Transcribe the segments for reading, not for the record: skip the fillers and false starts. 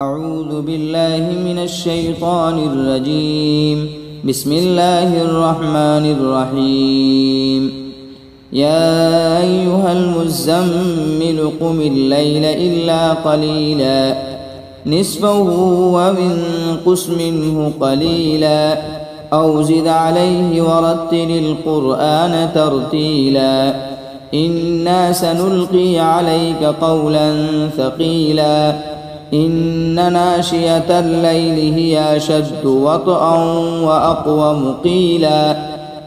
أعوذ بالله من الشيطان الرجيم. بسم الله الرحمن الرحيم. يا أيها المزمل قم الليل إلا قليلا نصفه وانقص منه قليلا أو زد عليه ورتل القرآن ترتيلا إنا سنلقي عليك قولا ثقيلا إن ناشئة الليل هي أشد وطئا وأقوم قيلا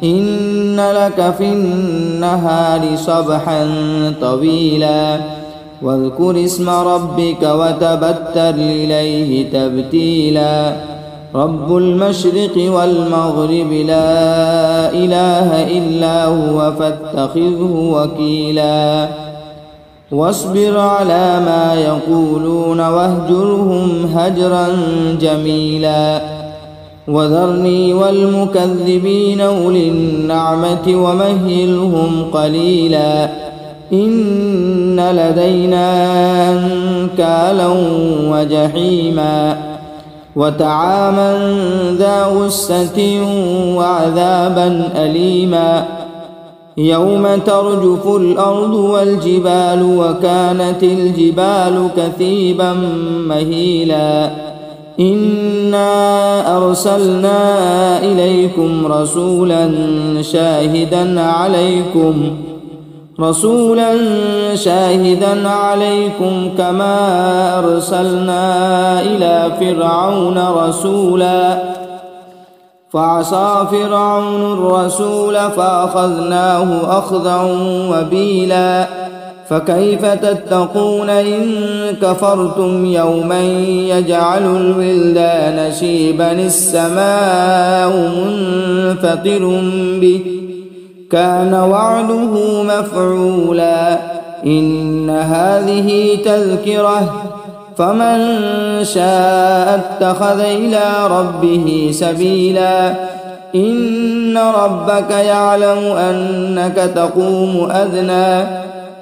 إن لك في النهار سبحا طويلا واذكر اسم ربك وتبتل إليه تبتيلا رب المشرق والمغرب لا إله إلا هو فاتخذه وكيلا واصبر على ما يقولون واهجرهم هجرا جميلا وذرني والمكذبين أولي النعمة ومهلهم قليلا إن لدينا أنكالا وجحيما وطعاما ذا غصة وعذابا أليما يوم ترجف الأرض والجبال وكانت الجبال كثيبا مهيلا إنا أرسلنا إليكم رسولا شاهدا عليكم كما أرسلنا إلى فرعون رسولا فعصى فرعون الرسول فأخذناه أخذا وبيلا فكيف تتقون إن كفرتم يوما يجعل الولدان شيبا السماء منفطر به كان وعده مفعولا إن هذه تذكرة فمن شاء اتخذ إلى ربه سبيلا إن ربك يعلم أنك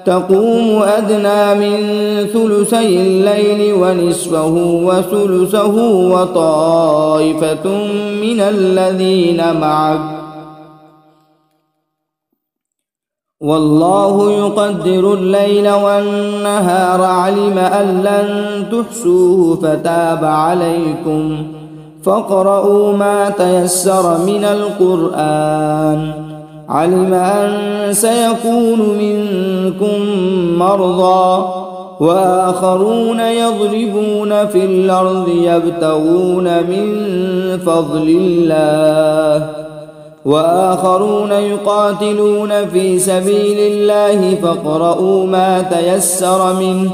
تقوم أدنى من ثلثي الليل ونصفه وثلثه وطائفة من الذين معك والله يقدر الليل والنهار علم أن لن تحصوه فتاب عليكم فاقرؤوا ما تيسر من القرآن علم أن سيكون منكم مرضى وآخرون يضربون في الأرض يبتغون من فضل الله وآخرون يقاتلون في سبيل الله فاقرؤوا ما تيسر منه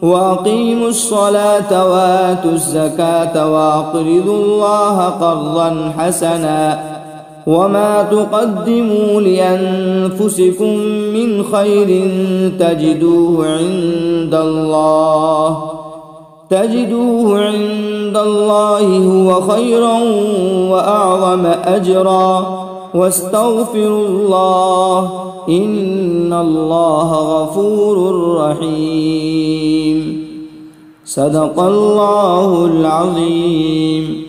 وأقيموا الصلاة وآتوا الزكاة وأقرضوا الله قرضا حسنا وما تقدموا لأنفسكم من خير تجدوه عند الله هو خيرا وأعظم أجرا واستغفروا الله إن الله غفور رحيم صدق الله العظيم.